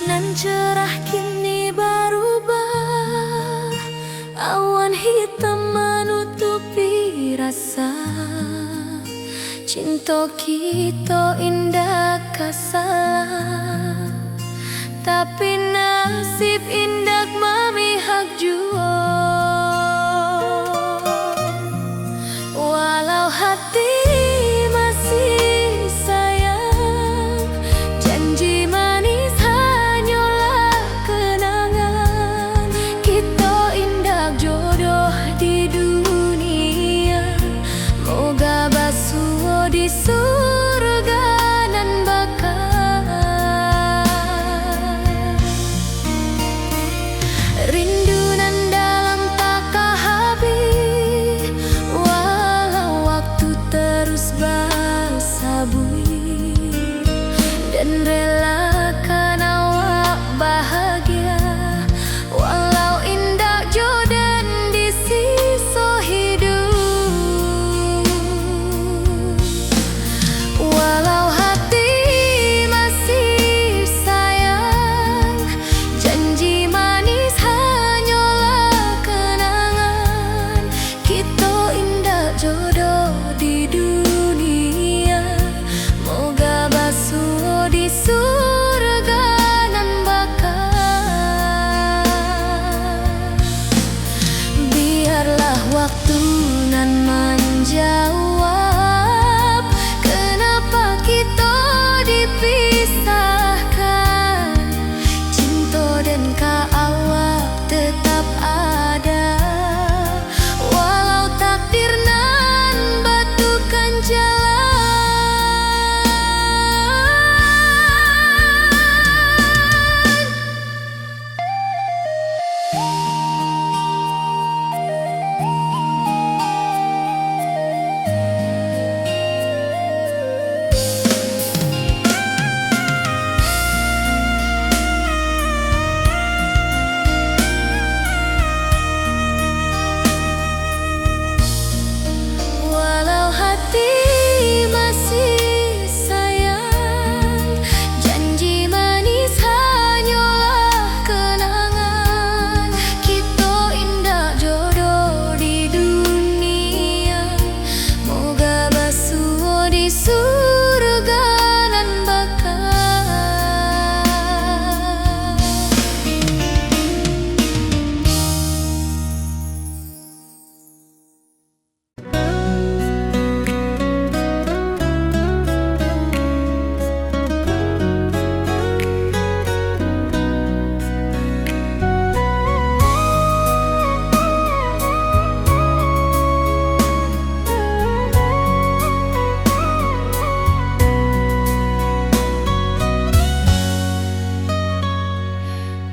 Nan cerah kini berubah, awan hitam menutupi rasa. Cinta kita indah kasalah, tapi nasib indah memihak jua. Walau hati masih sayang, janji manis hanyalah kenangan. Kita indah jodoh di dunia, moga basuh di surga nan bakal. Rindu nan dalam tak habis, walau waktu terus bersabui, dan relakan awak bahagia walau indah jodan di sisa hidup. Walau hati masih sayang, janji manis hanyalah kenangan. Kita indah jodoh di dunia, moga basuh di surga nan bakal. Biarlah waktu nan menjawab kenapa kita dipisahkan. Cinta dan awak tetap ada, walau takdir nan batukan jalan. Walau hati masih sayang, janji manis hanyalah kenangan. Kita indah jodoh di dunia, moga basuh di surga nan bakal.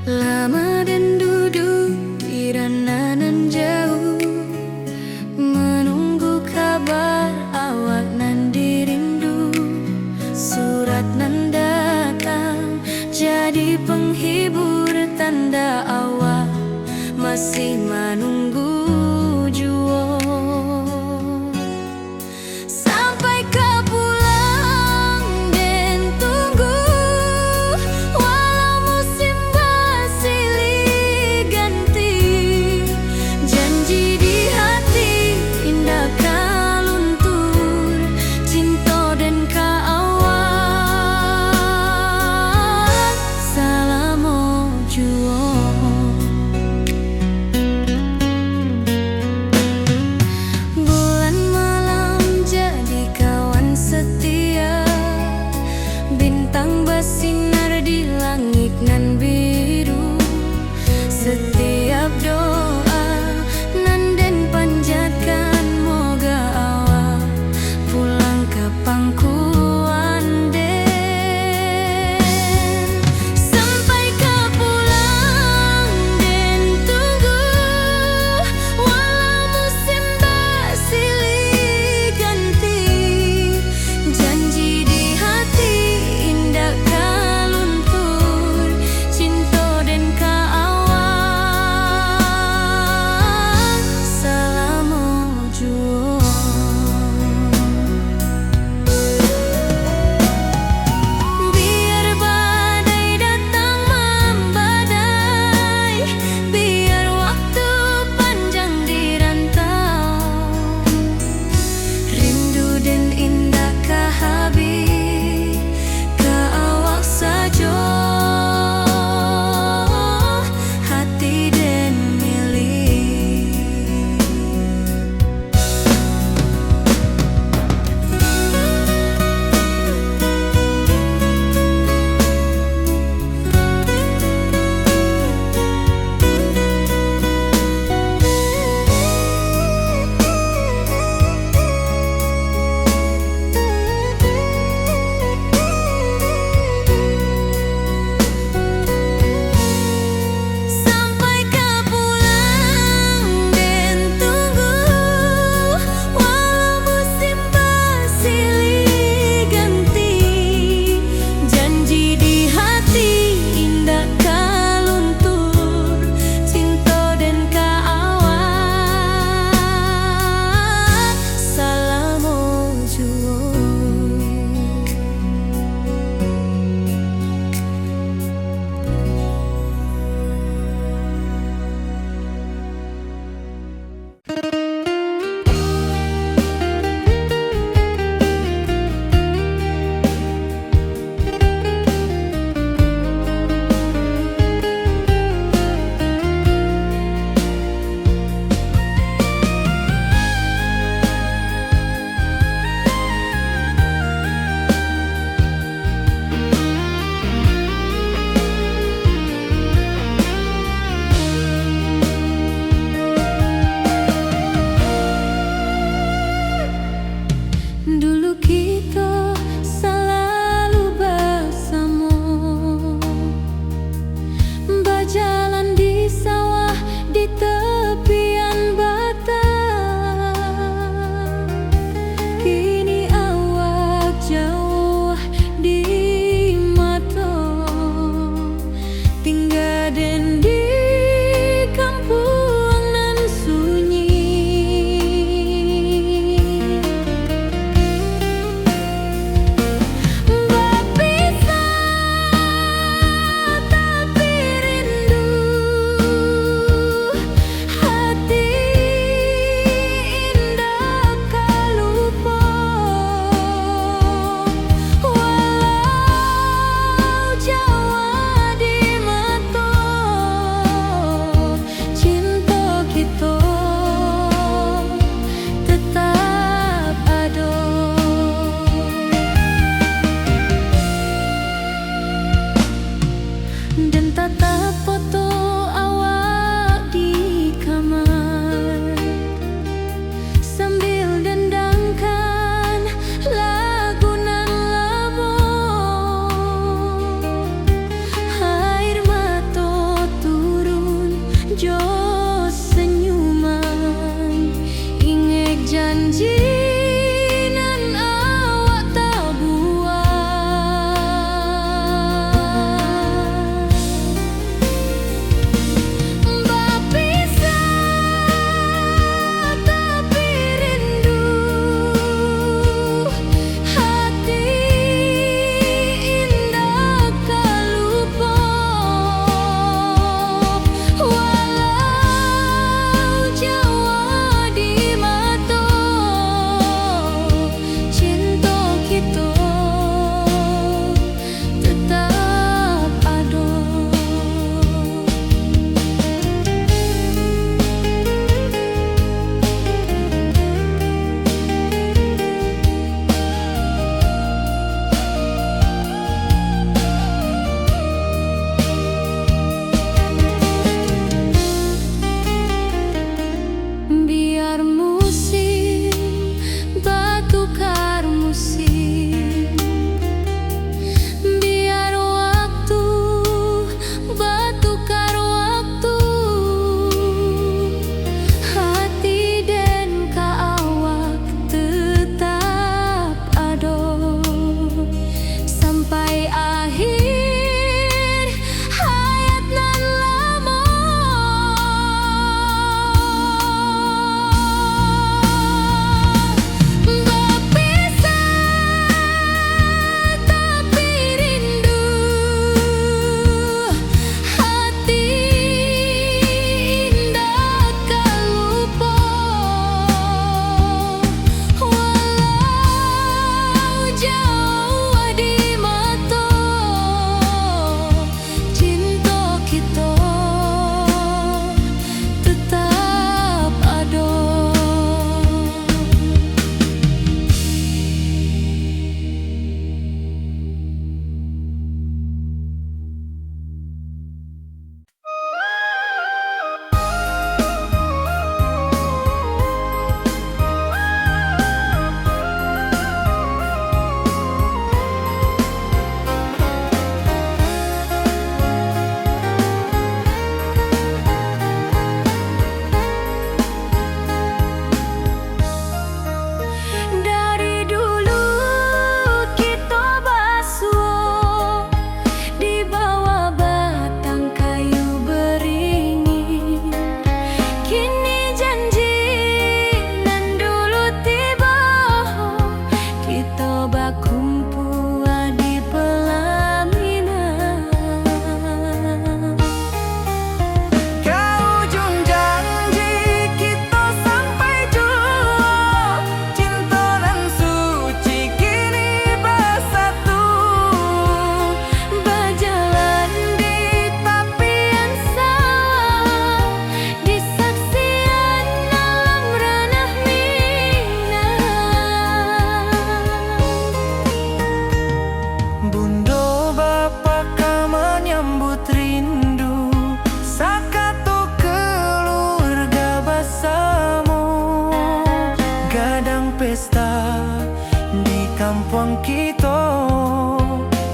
Lama dan duduk di ranah nan jauh, menunggu kabar awak nan dirindu. Surat nan datang jadi penghibur, tanda awak masih menunggu jua. Sampai kau pulang dan tunggu, walau musim bersilih ganti. Janji di hati indah kau luntur, cinta dan awak salam jua. janji nan awak tak buat. Berpisah tapi rindu, hati indah kau lupa. Walau jauh di mata, cinta kita tetap ada. Biar musim bertukar musim, biar waktu bertukar waktu, hati dan awak tetap ada sampai akhir hayat nan lama. Berpisah tapi rindu, hati indah kau lupa. Walau jauh di mata, cinta kita tetap ada. Dari dulu kita basuh di bawah batang kayu beringin. Kini janji nan dulu tiba, kita berkumpul di pelaminan. Ujung janji kita sampai jua, cinta dan suci kini bersatu. Berjalan di tepian sawah, di saksian alam ranah Minang. Bunda bapa kau menyambut rindu, sakatu keluarga bersama. Gadang pesta di kampung kita,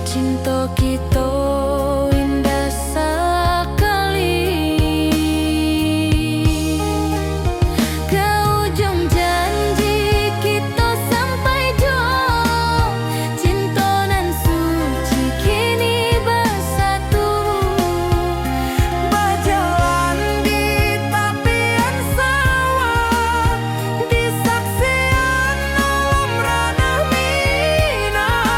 Cinta kita indah sekali. Ke ujung janji kita sampai jua, cinta nan suci kini bersatu. berjalan di tepian sawah, di saksian alam ranah Minang.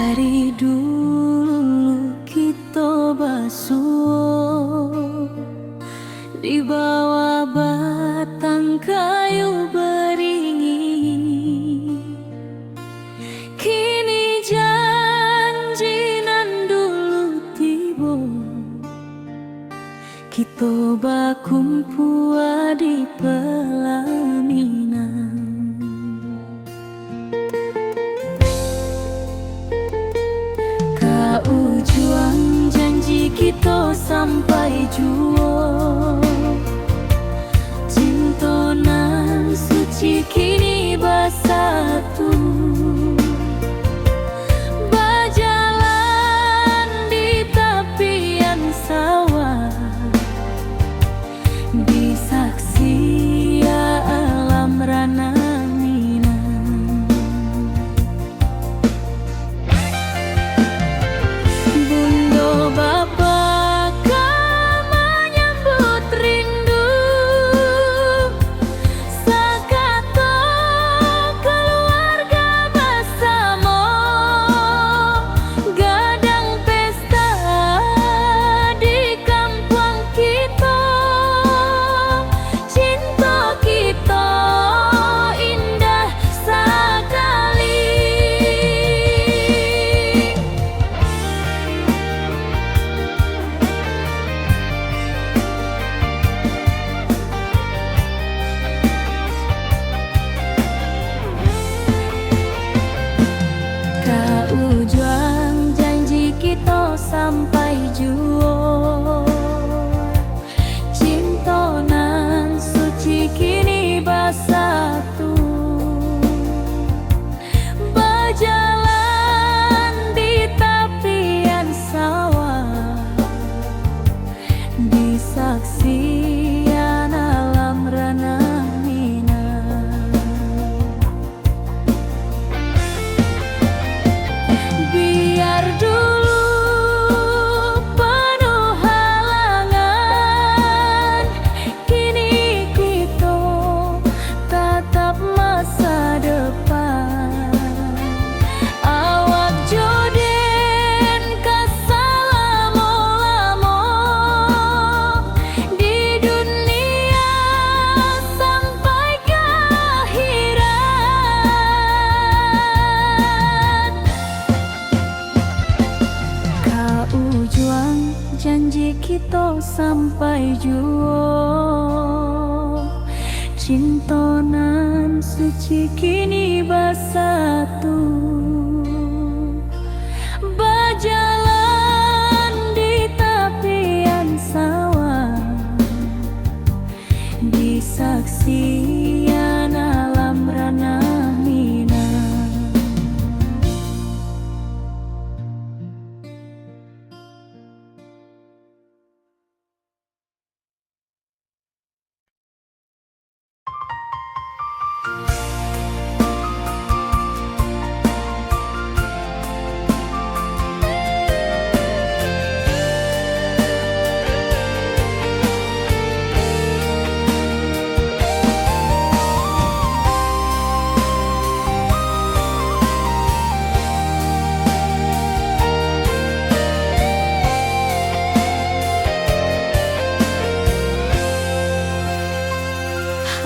Dari dulu kita basuh di bawah batang kayu beringin. Kini janji nan dulu tiba, kita bakumpul di pelaminan. Juang janji kita sampai jua, cinta nan suci kini bersatu. Berjalan di tepian sawah, di saksi alam rana. Sampai jua, cinta nan suci kini bersatu. Berjalan di tepian sawah, di saksian alam ranah minang. Biar dulu janji kita sampai jua, cinta nan suci kini bersatu. Berjalan di tepian sawah, di saksian alam ranah minang.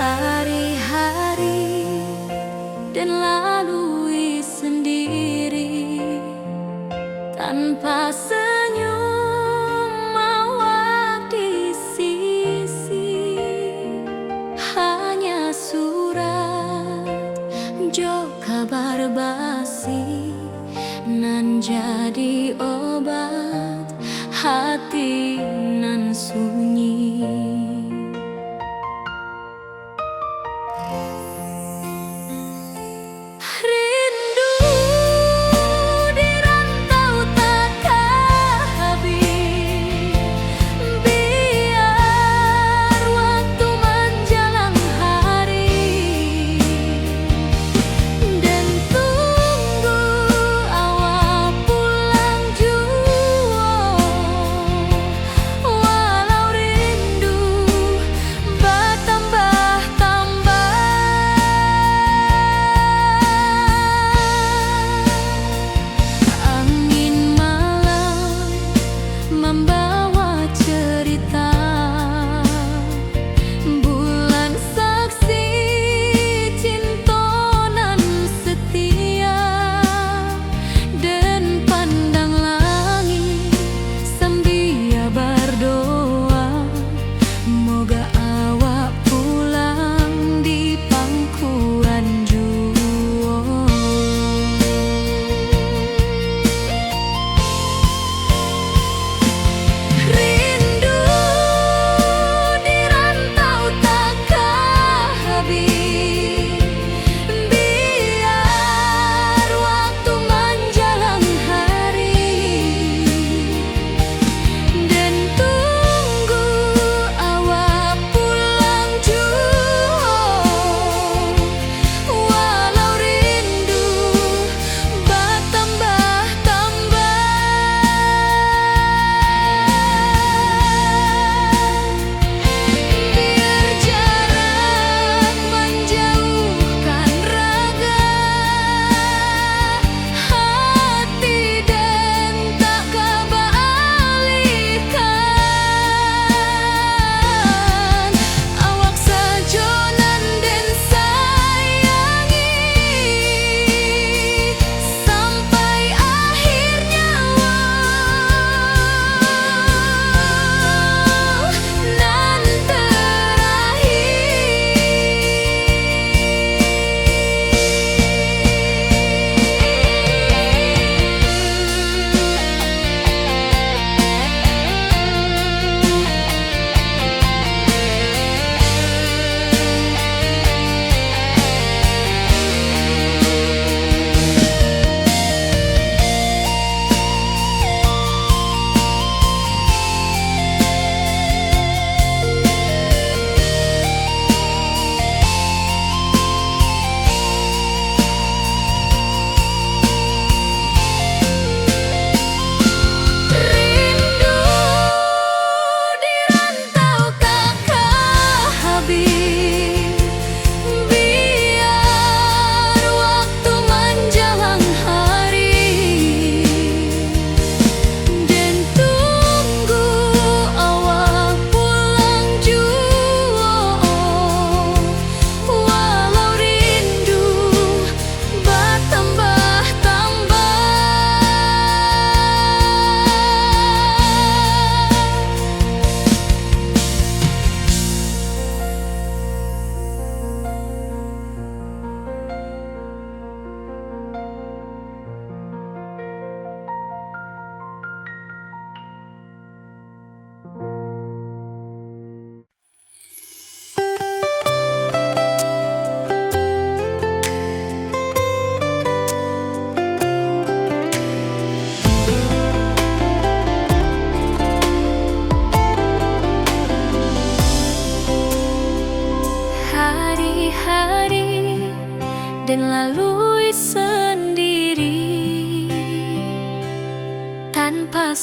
Hari-hari dan lalui sendiri tanpa senyum mawar di sisi. Hanya surat jo kabar basi nan jadi obat hati nan sunyi. Rindu di rantau takkan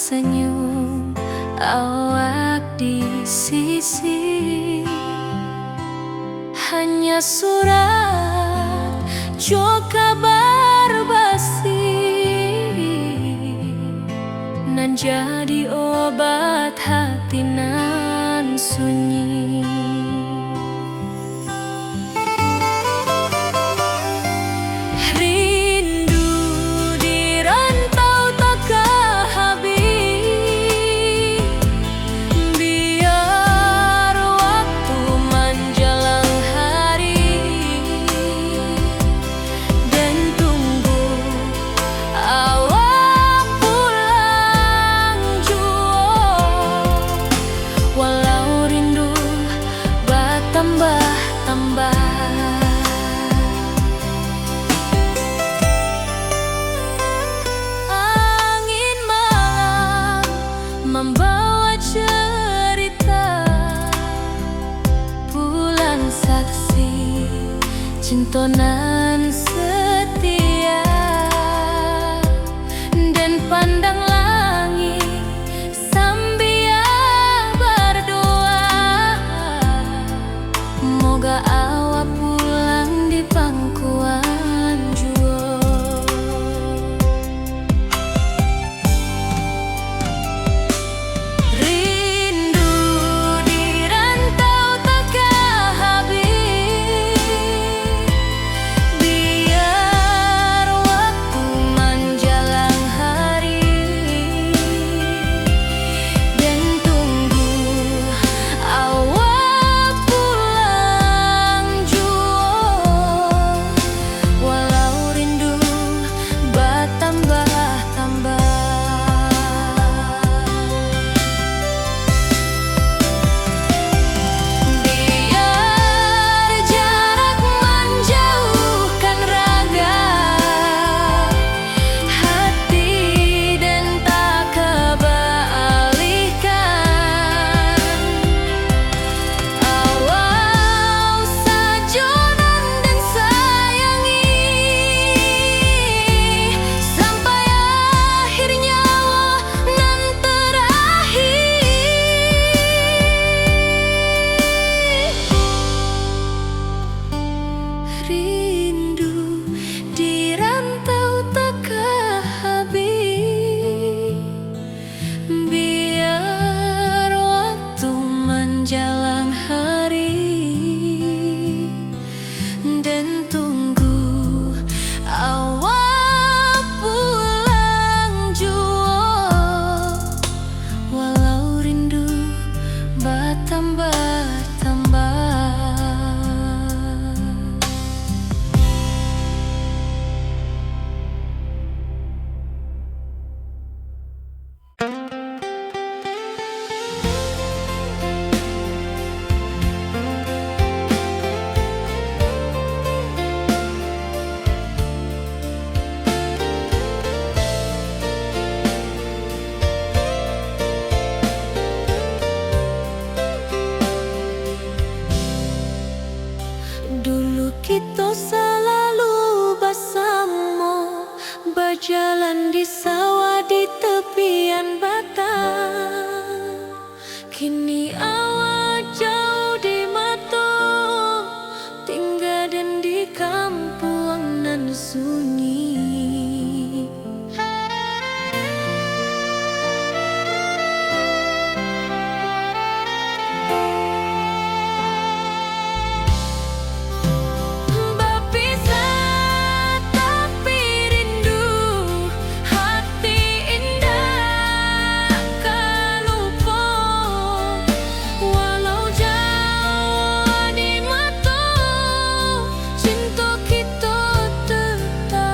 senyum awak di sisi. Hanya surat jo kabar basi nan jadi obat hati nan sunyi. Rindu di rantau takkan habis, biar waktu menjelang hari dan tunggu awak pulang jua. Walau rindu bertambah-tambah, angin malam membawa cerita, bulan saksi cintonan setia, dan pandang langit sambil berdoa, moga awak pulang di pangkuan jua. Rindu di rantau takkan habis, biar waktu menjelang hari dan tunggu awak pulang jua. Walau rindu bertambah-tambah, biar jarak menjauhkan raga hati dan tak kebalihkan. Awal sajonan dan sayangi sampai akhir nyawa nan terakhir. Rindu di rantau takkan habis, biar waktu menjelang hari dan tunggu awak pulang jua. Walau rindu bertambah-tambah. Dulu kita selalu bersama, berjalan di sawah di tepian batang. Kini awak jauh di mata, tinggal dan di kampung nan sunyi. Berpisah tapi rindu, hati indah kan lupa. Walau jauh di mata, cinta kita tetap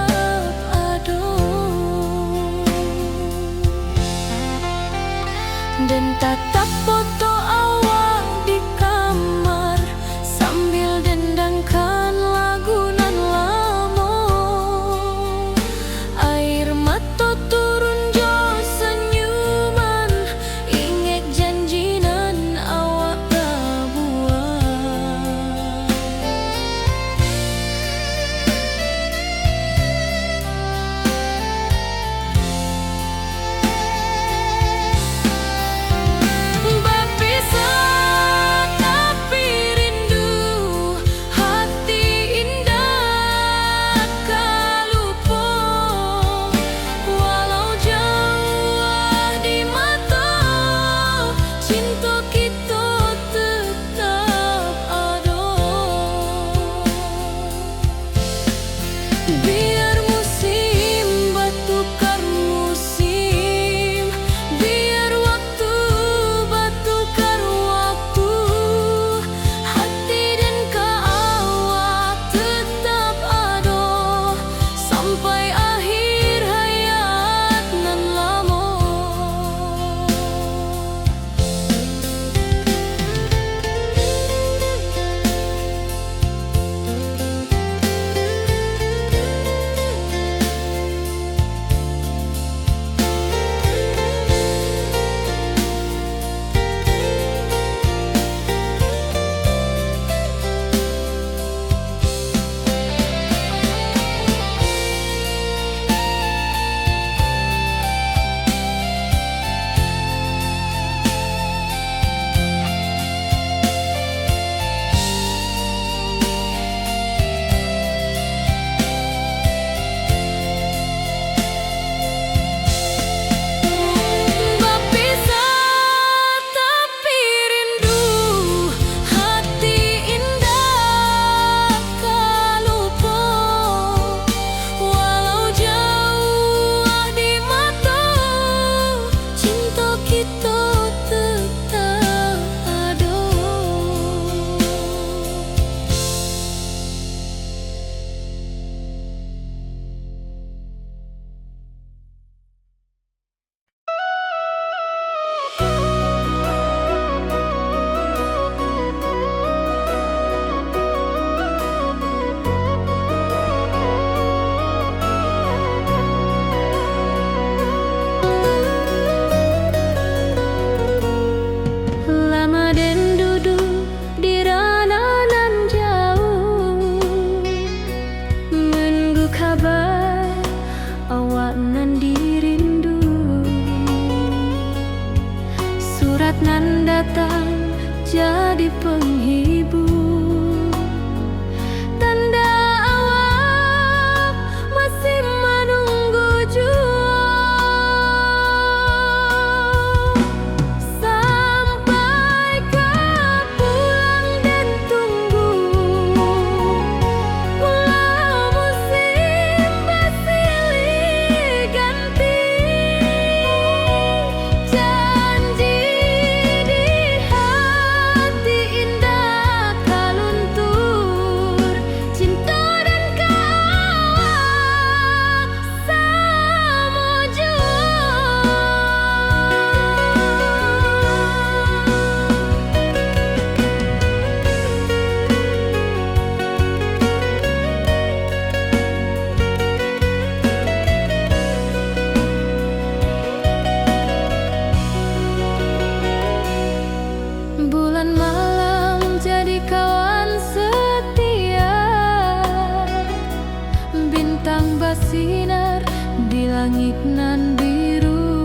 langit nan biru.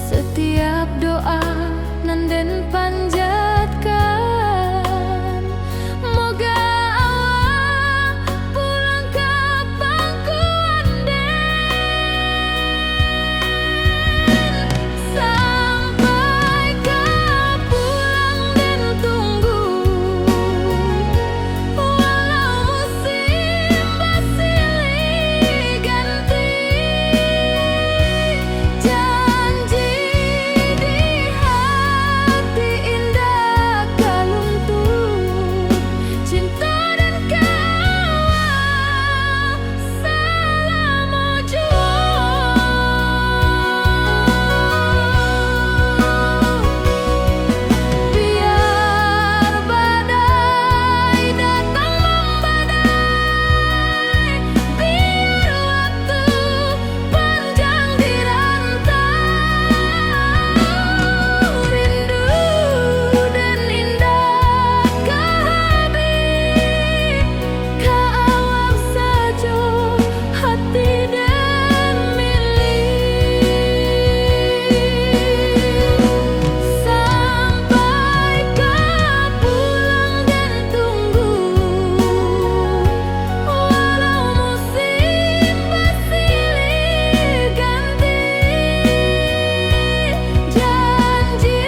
Setiap doa nan den panjatkan, moga awak pulang ke pangkuan sampai ke pulang dan tunggu. Walau musim bersilih ganti, janji di hati indah kaluntung. Cinta dan kawal selama biar badai datang membadai, biar waktu panjang dirantau, rindu dan indah kehabis, kawal saja hati dan milik. Sampai ke pulang dan tunggu, walau musim bersilih ganti, janji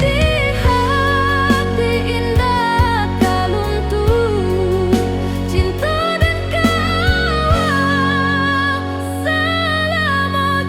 di hati indah kaluntung. Cinta dan kawal selama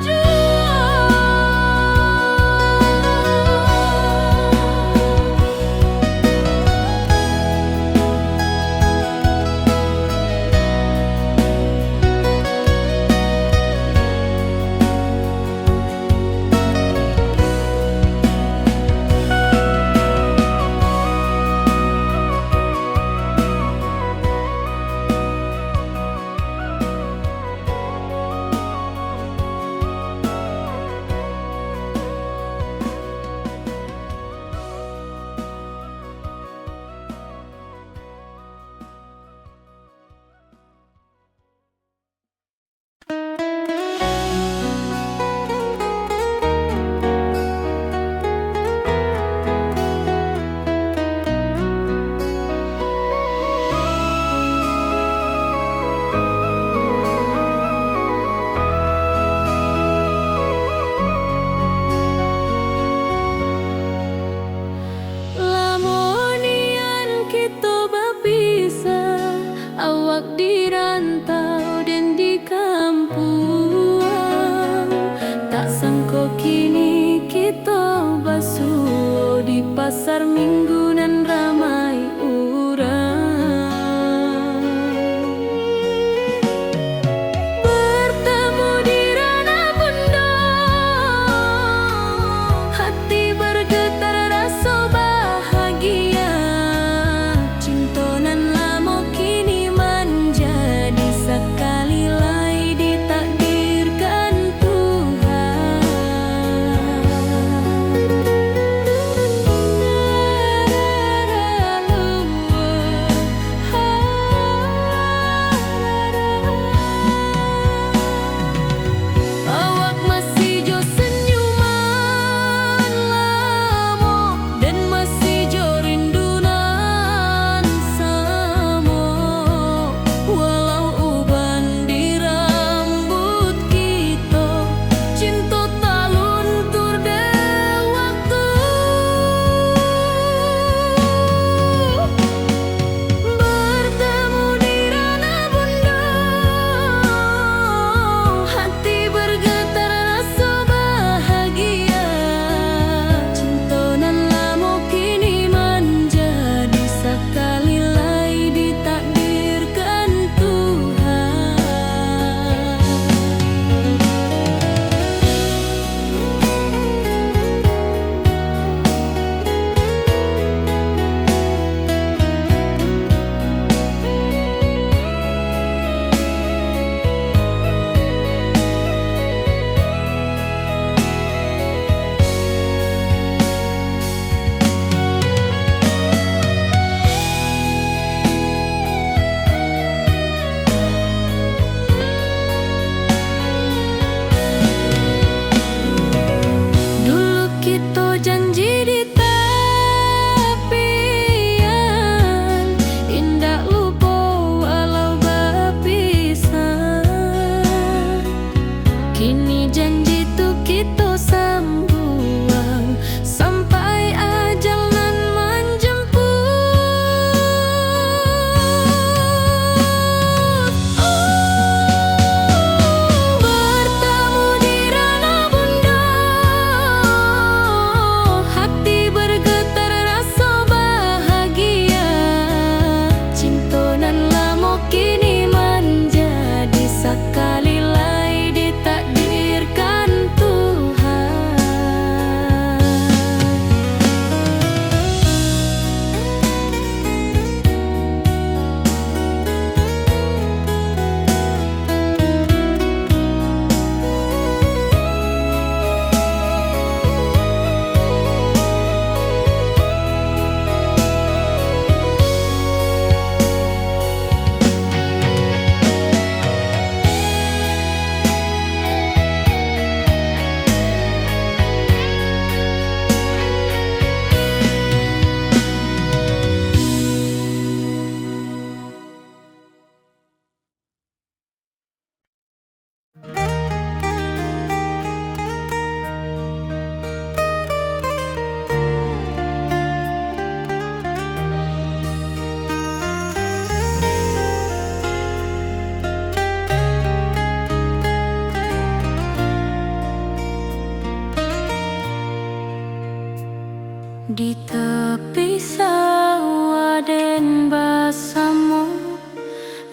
lamonian kita berpisah, awak di rantau dan di kampung. Tak sangka kini kita basuh di pasar minggu nan ramai urang. Bertemu di ranah bunda, hati bergetar rasa bahagia. Cinta nan lama kini menjadi sekali lagi ditakdirkan Tuhan. Di tepi sawah den basamo,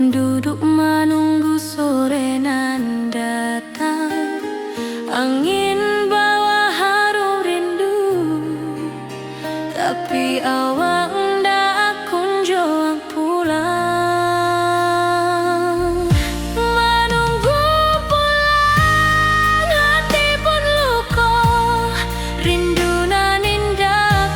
duduk menunggu sore nan datang. Angin bawa harum rindu, tapi awak ndak kunjung pulang. Menunggu pulang, hati pun luka, rindu nan indah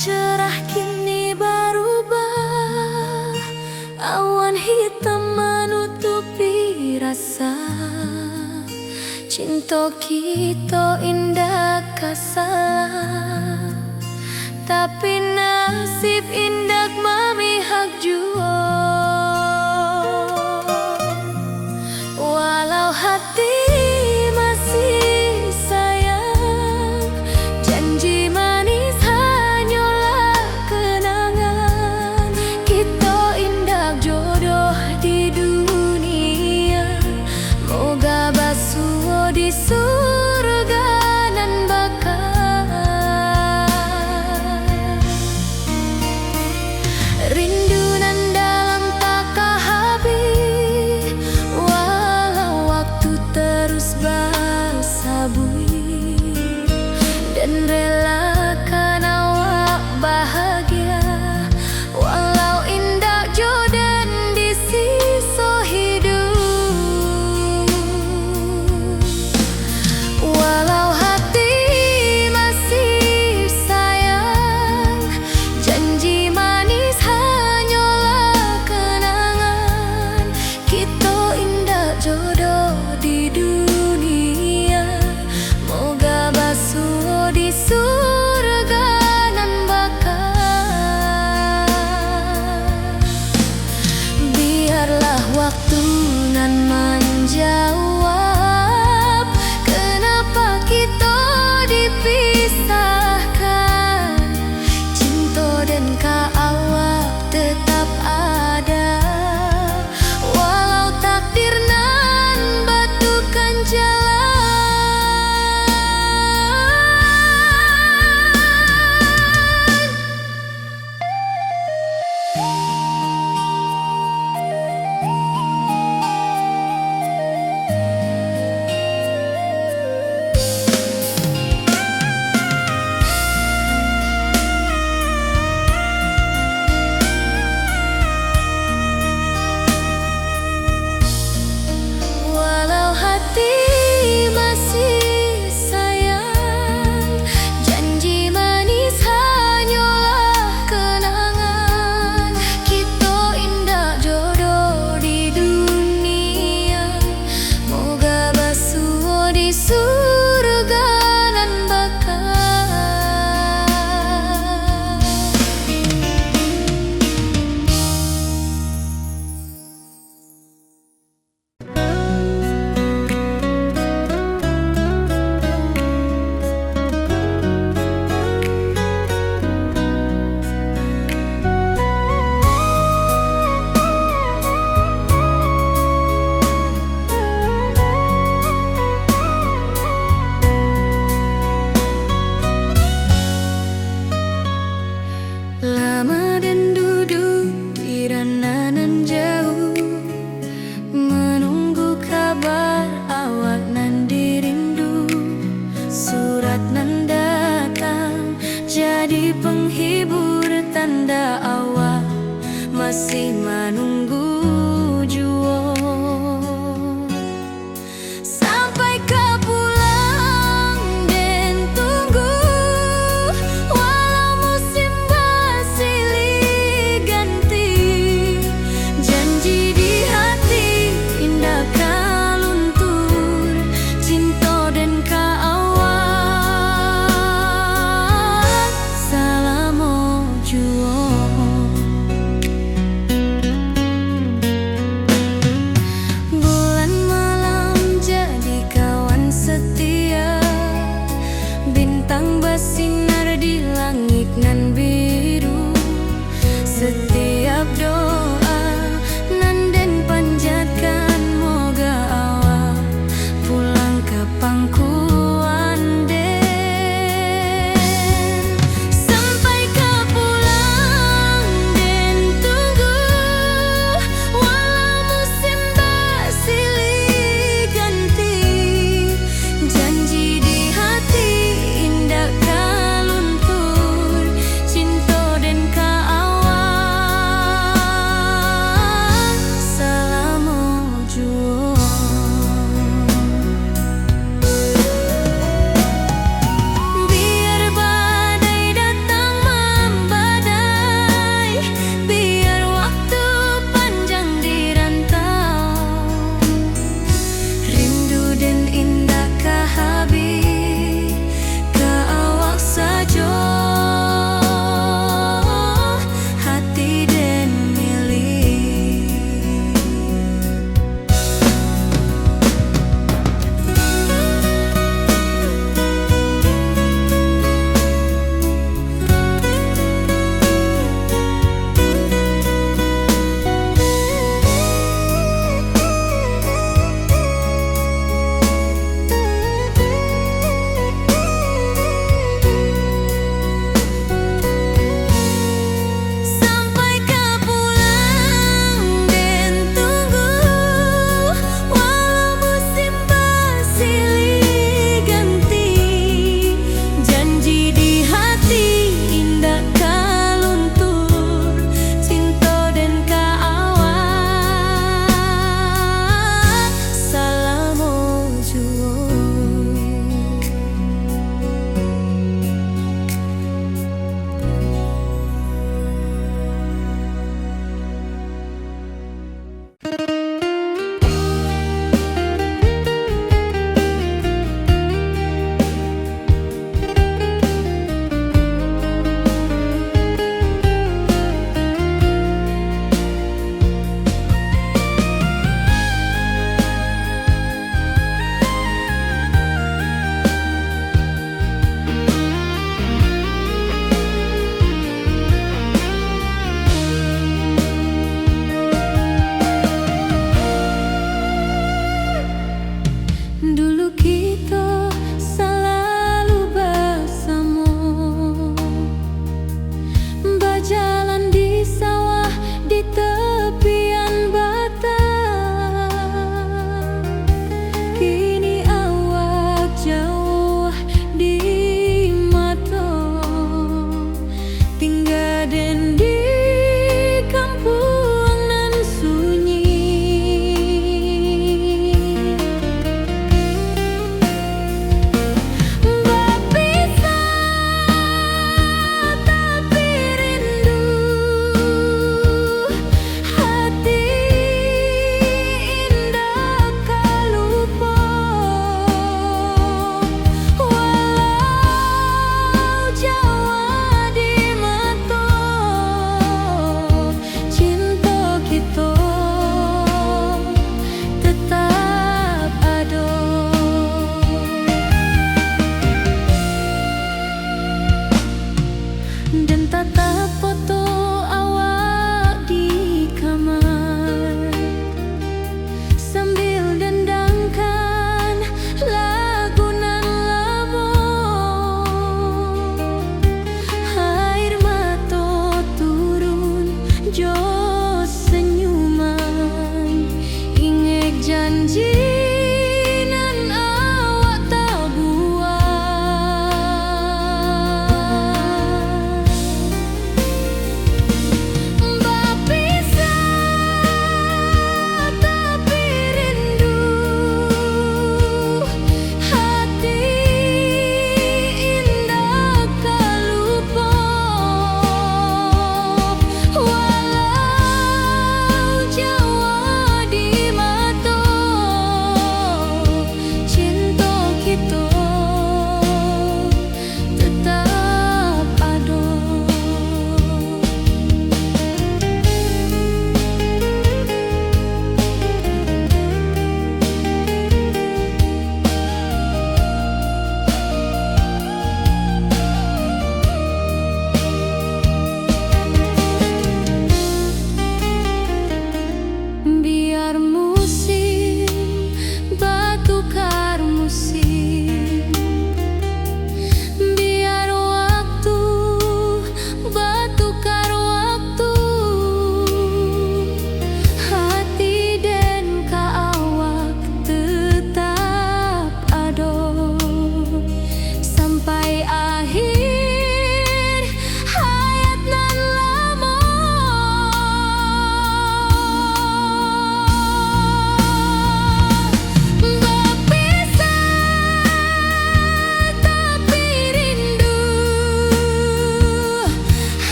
cerah kini berubah, awan hitam menutupi rasa. Cinta kita indah kasalah, tapi nasib indah memihak jua. Walau hati masih sayang, janji manis hanyalah kenangan. Kita indah jodoh di dunia, moga basuh di surga nan bakal. Rindu nan dalam tak habis, walau waktu terus bersabui, dan relakan awak bahagia, walau indah jodan di sisa hidup. Walau hati masih sayang, janji manis hanyalah kenangan. Kita indah jodoh di dunia, moga basuh di surga nan bakal. Biarlah waktu nan menjawab, kenapa kita dipisahkan. Cinta dan awak tetap ada, walau takdir nan batukan jalan. Walau hati masih sayang, janji manis hanyalah kenangan. Kita indah jodoh di dunia, moga basuh di surga nan bakal. Lama dan duduk di ranah nan jauh, menunggu kabar awak nan dirindu. Surat nan datang jadi penghibur, tanda awak masih menunggu jua. Sampai kau pulang dan tunggu, walau musim bersilih ganti. Janji di hati indah kau luntur, cinta dan awak selama jua.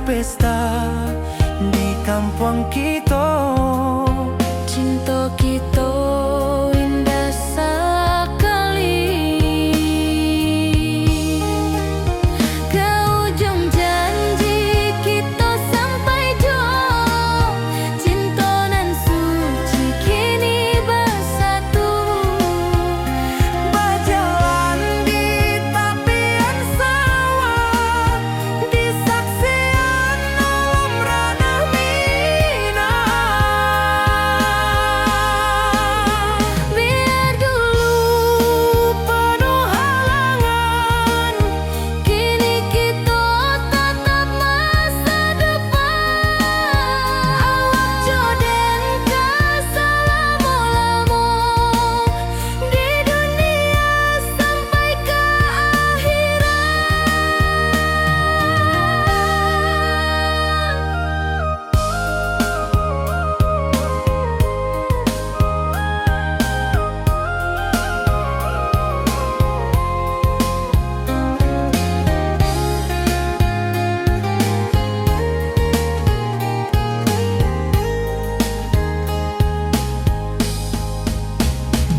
berpesta di kampung kita. Cinta kita indah sekali. Ke ujung janji kita sampai jauh. Cinta nan suci kini bersatu. Berjalan di tepian sawah, di saksian alam ranah Minang. Biar dulu penuh halangan, kini kita tatap masa depan. Awak joden ke selama-lama di dunia sampai ke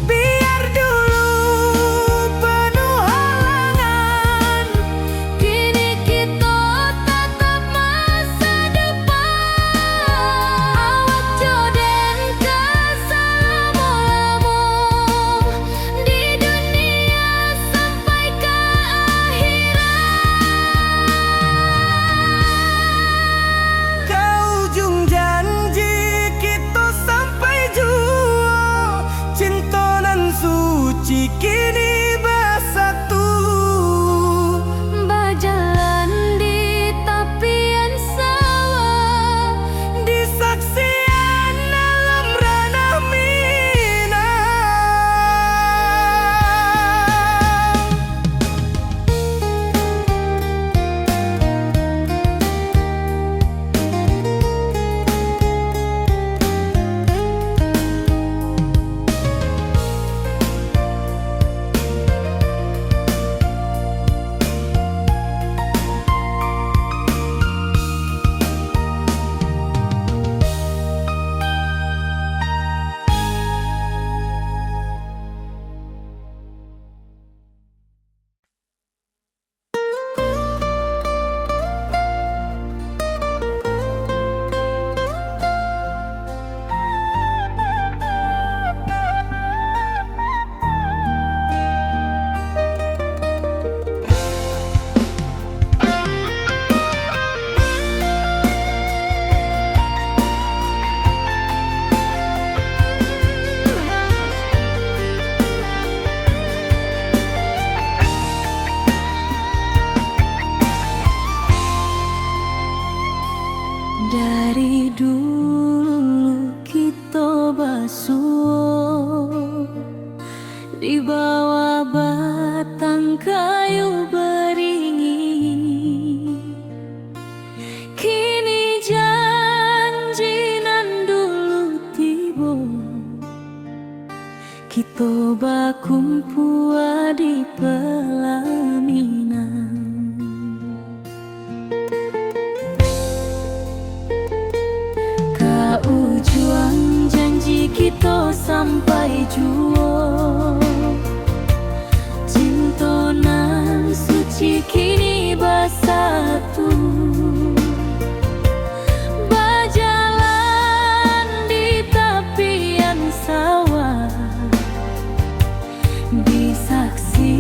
Biar dulu penuh halangan, kini kita tatap masa depan. Awak joden ke selama-lama di dunia sampai ke ke ujung janji kita sampai jua. Cinta nan suci kini bersatu. berjalan di tepian sawah. Di saksian alam ranah Minang. Dari dulu kita basuh di bawah batang kayu beringin. Kini janji nan dulu tiba, kita bakumpul di pelaminan. Ke ujung janji kita sampai jua. Cinta nan suci kini bersatu. Berjalan di tepian sawah, di saksi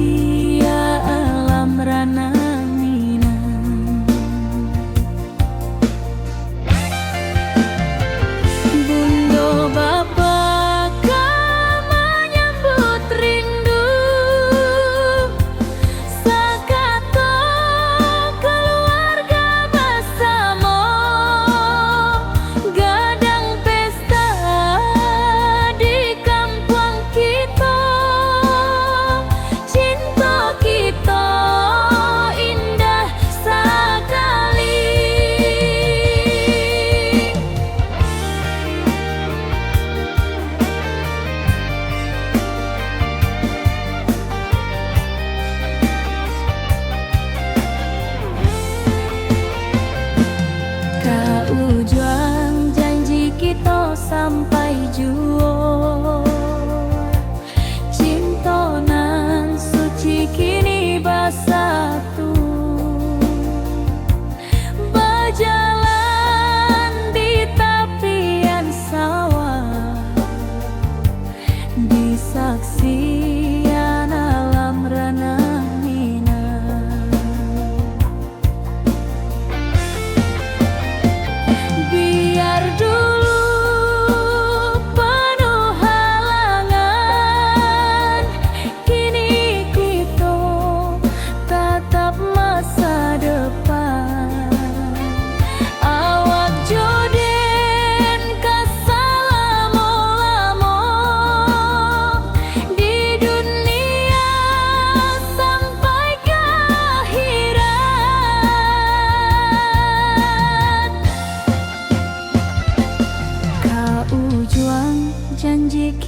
alam ranah Minang. Bunda bapa kamanya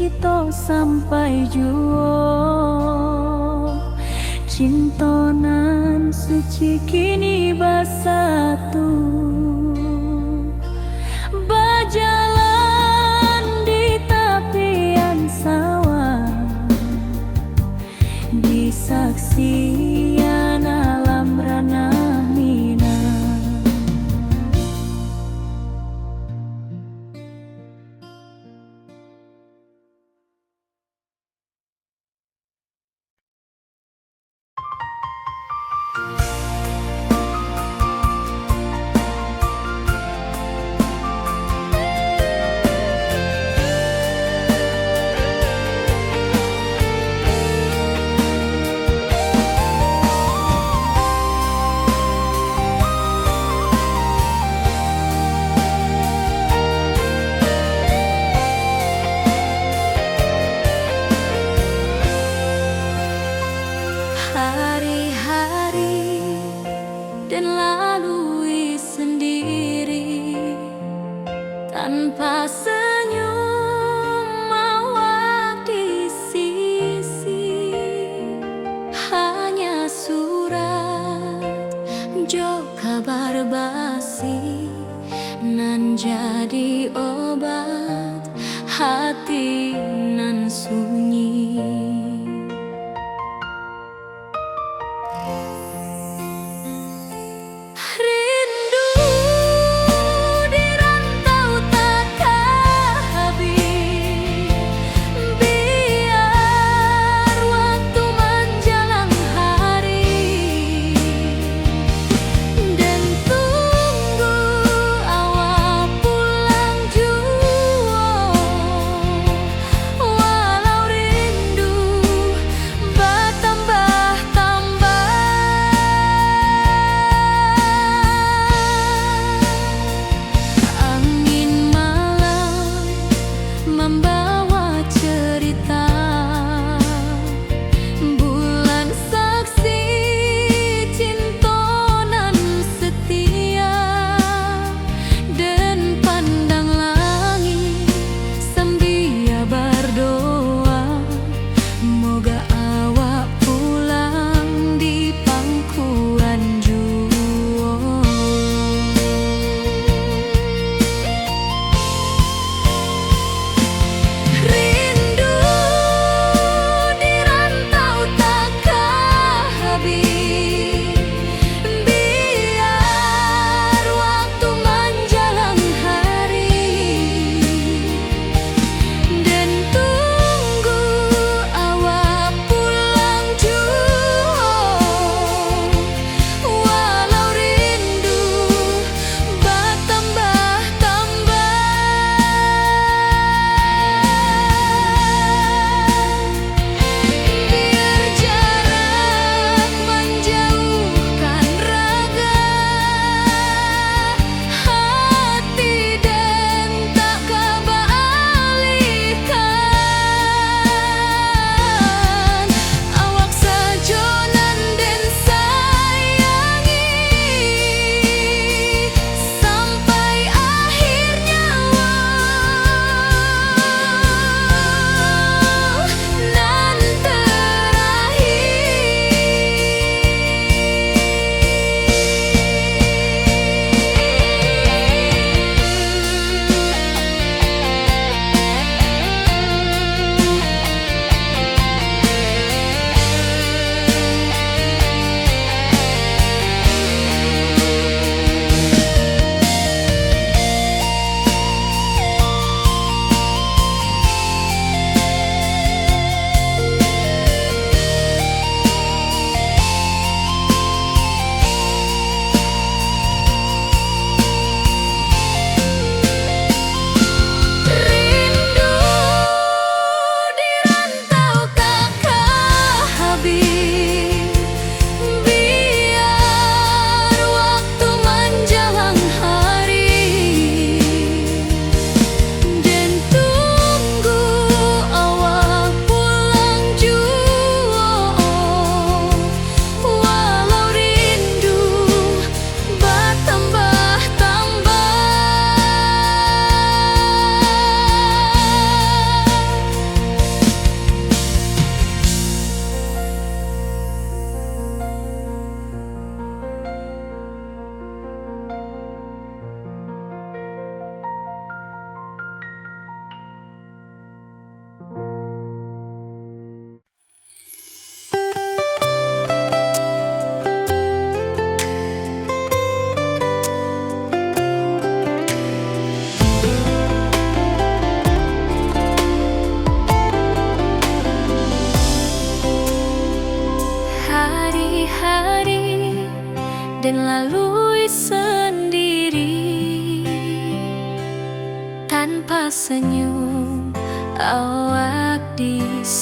kita sampai juo. Cintonan suci kini bersatu, berjalan di tepian sawah, di saksian alam ranah Minang. Hari-hari dan lalui sendiri tanpa senyum mawar di sisi, hanya surat jo kabar basi nan jadi obat hati nan sunyi. Rindu di rantau takkan habis, biar waktu menjelang hari, dan tunggu awal pulang jua.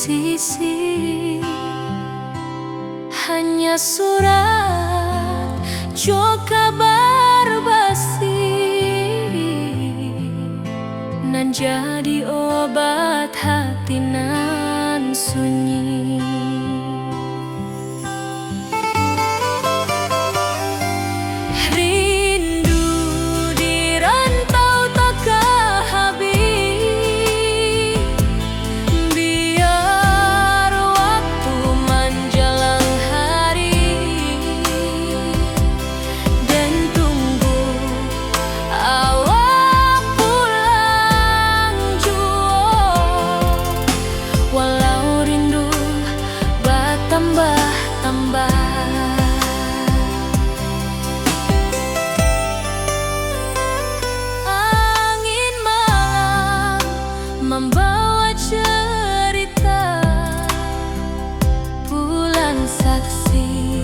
sisi, hanya surat jo kabar basi nan jadi obat hati nan sunyi. Rindu di rantau takkan habis, biar waktu menjelang hari dan tunggu awak pulang jua. Walau rindu bertambah-tambah, angin malam membawa cerita, bulan saksi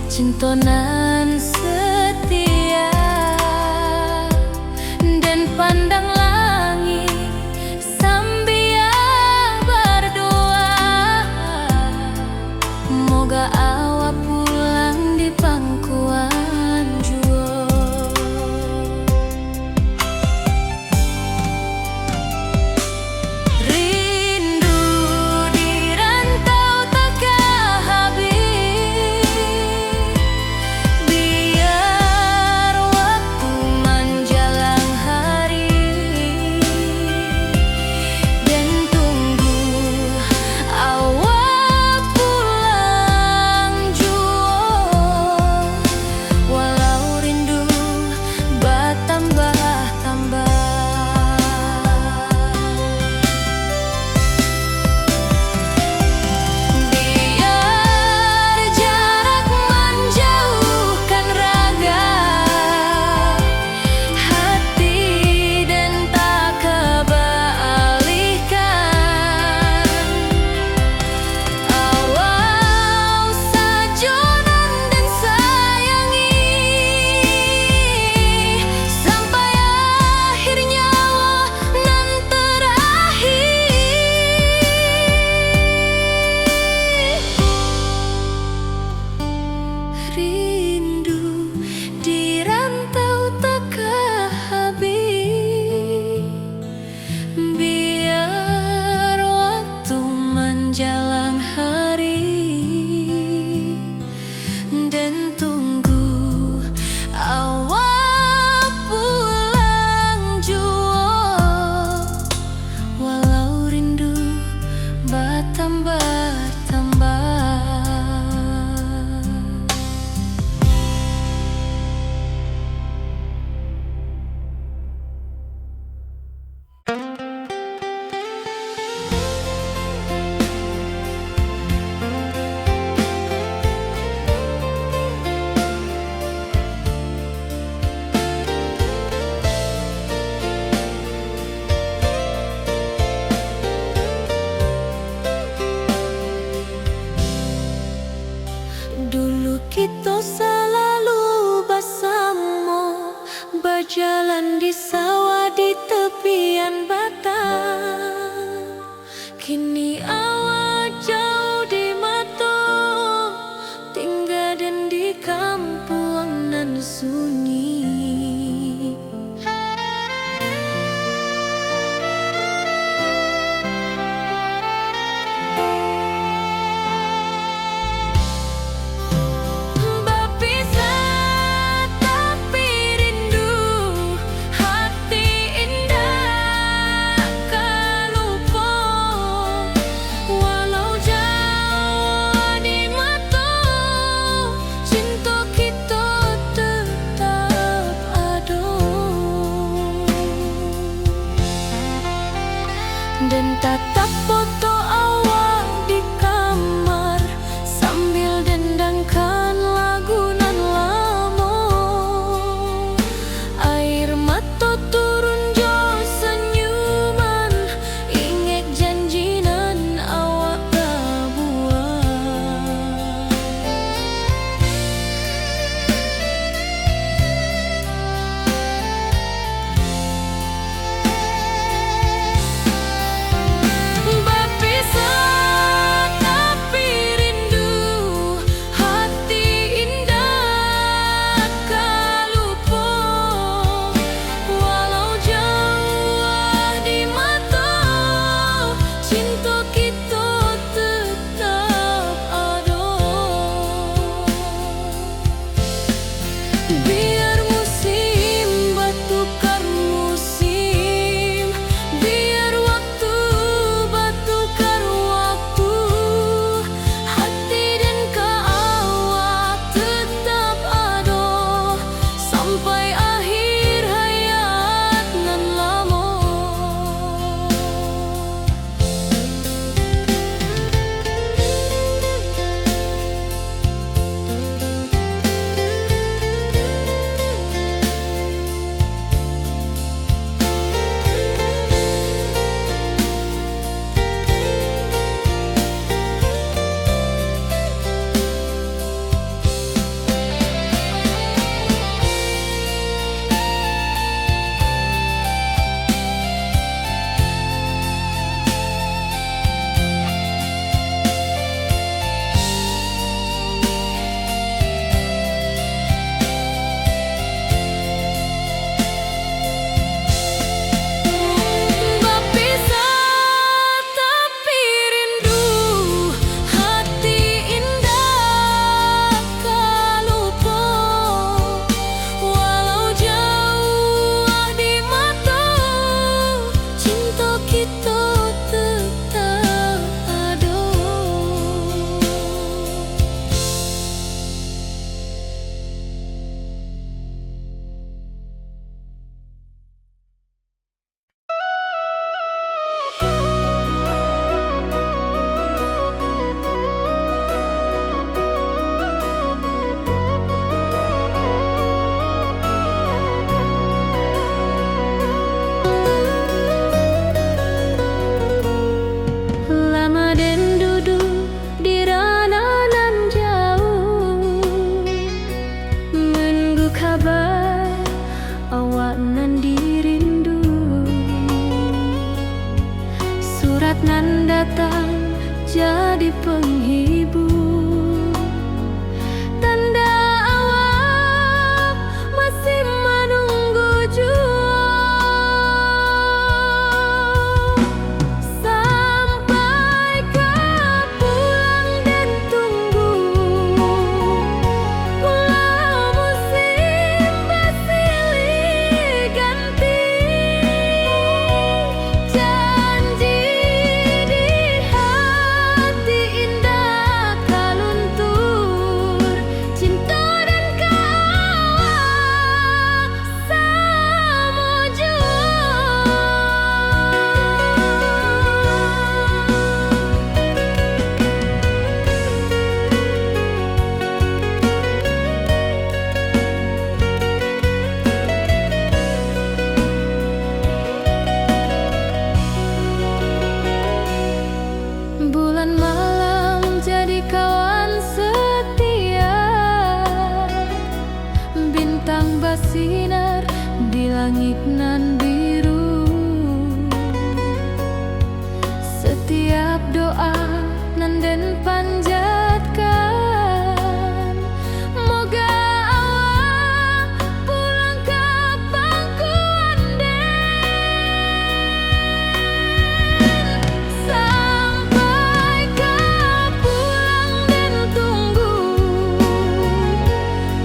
cinta nan setia, dan pandang langit sambil berdoa, moga awak pulang di pangkuan jua. Rindu di rantau takkan habis, biar waktu menjelang hari dan tunggu awak pulang jua. Walau rindu bertambah-tambah, biar jarak menjauhkan raga hati dan tak kebalihkan. Awal sajonan dan sayangi sampai akhir nyawa nan terakhir. Rindu di rantau takkan habis, biar waktu menjelang hari dan tunggu awak pulang jua. Walau rindu bertambah-tambah. Dulu kita selalu bersama, berjalan di sawah di tepian batang. Kini awak jauh di mata, tinggal dan di kampung nan sunyi. Berpisah tapi rindu, hati indah kan lupa. Walau jauh di mata, cinta kita tetap nan datang jadi penghibur, tanda awak masih menunggu jua. Sampai kau pulang dan tunggu, pulau musim bersilih ganti. Janji di hati indah kaluntur, cinta dan kawak sama jua. Bulan malam jadi kawan setia, bintang bersinar di langit nan biru. Setiap doa nan den panjatkan, moga awak pulang ke pangkuan den. Sampai kau pulang dan tunggu,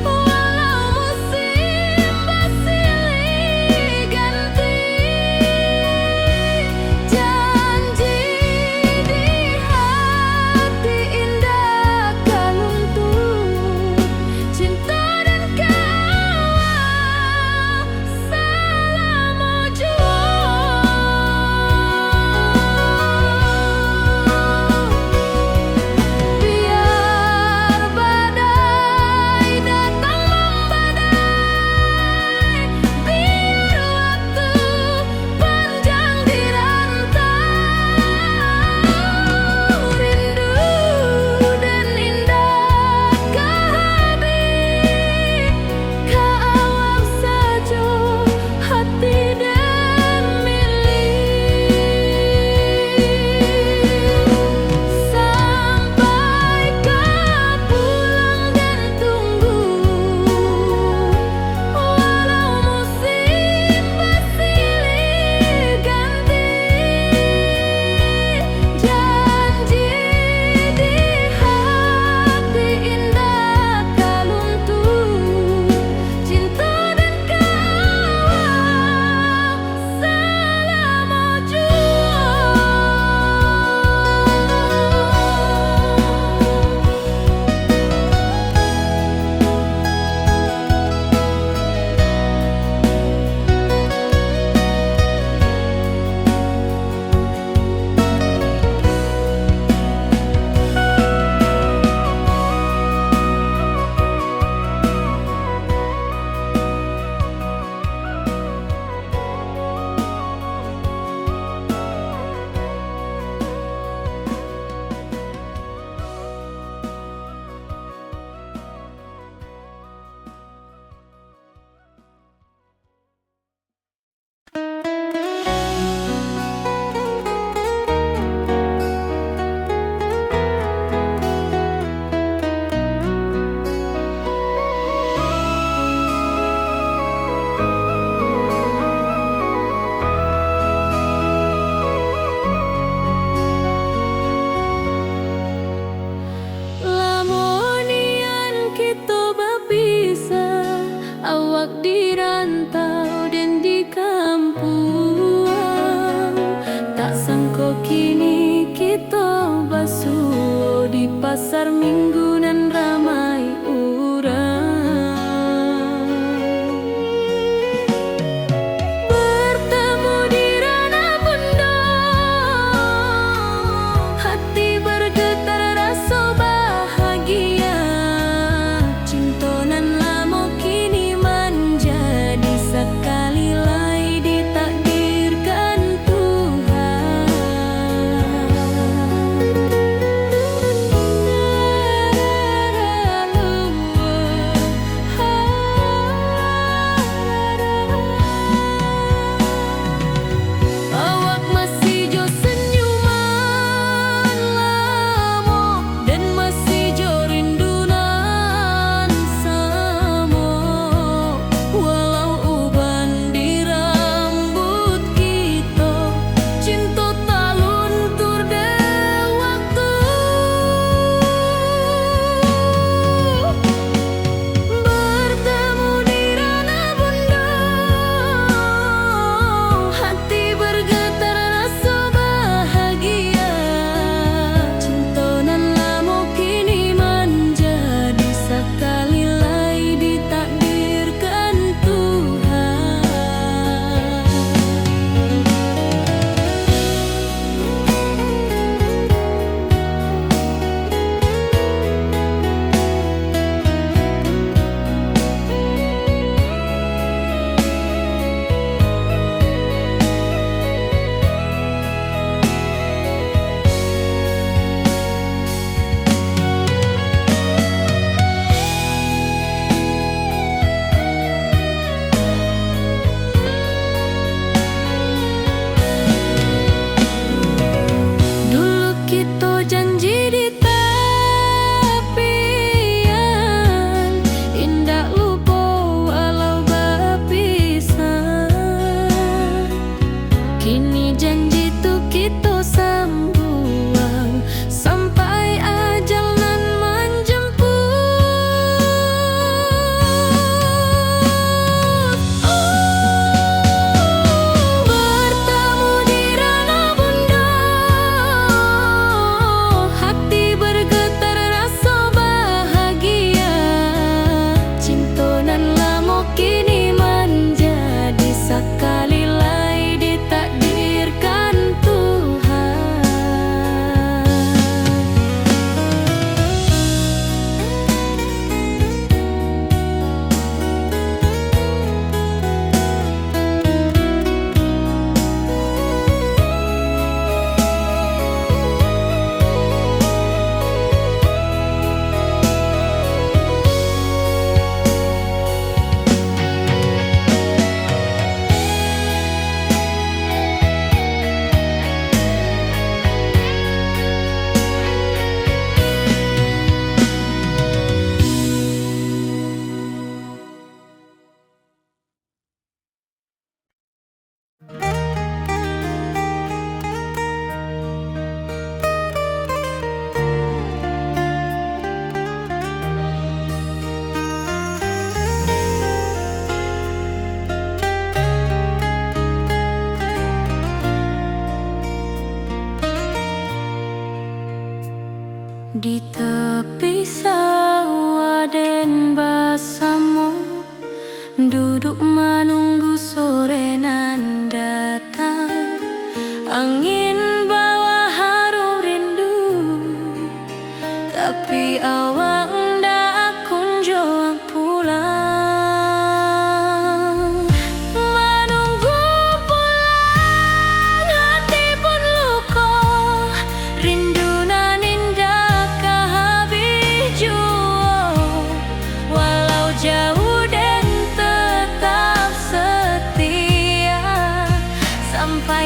walau musim bersilih ganti. Janji di hati indah kaluntur, cinta dan kawak selama jua. Biar badai datang membadai, biar waktu panjang dirantau, rindu dan indah kehabis, kawak saja hati dan milik. Sampai kau pulang dan tunggu, walau musim bersilih ganti. Janji di hati indah kaluntur, cinta dan kawak selama jua. Lamonian kita berpisah, awak di rantau dan di kampung. Tak sangka kini kita basuh di pasar minggu nan ramai urang. Bertemu di ranah bunda, hati bergetar rasa bahagia. Cinta nan lama kini menjadi sekali lagi ditakdirkan Tuhan.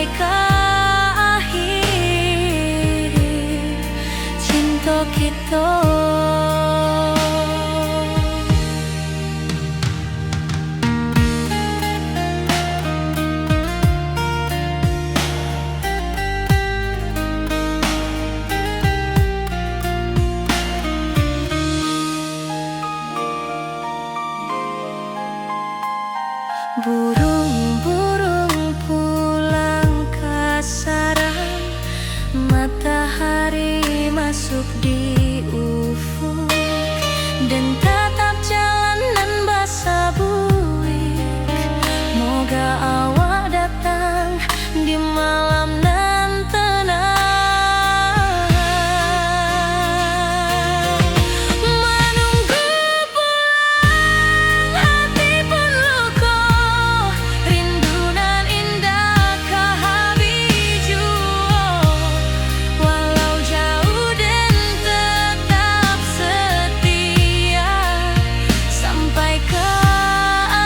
sampai ke akhir cinta kita. Burung-burung pulang ke sarang, matahari masuk di ufuk, dan tatap jalanan basah buik. Moga awak datang di malam nan tenang. Menunggu pulang hati pun luka, rindu nan indah ke habiju. Walau jauh dan tetap setia sampai ke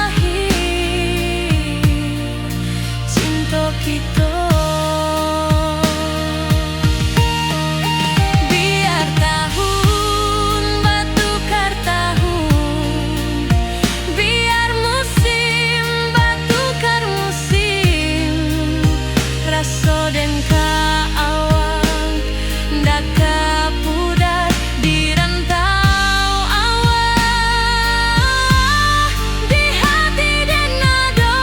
akhir cinta kita. Biar tahun batukar tahun, biar musim batukar musim, rasa dan kaawang dak kapudar di rantau awak, di hati dan nado.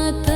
mata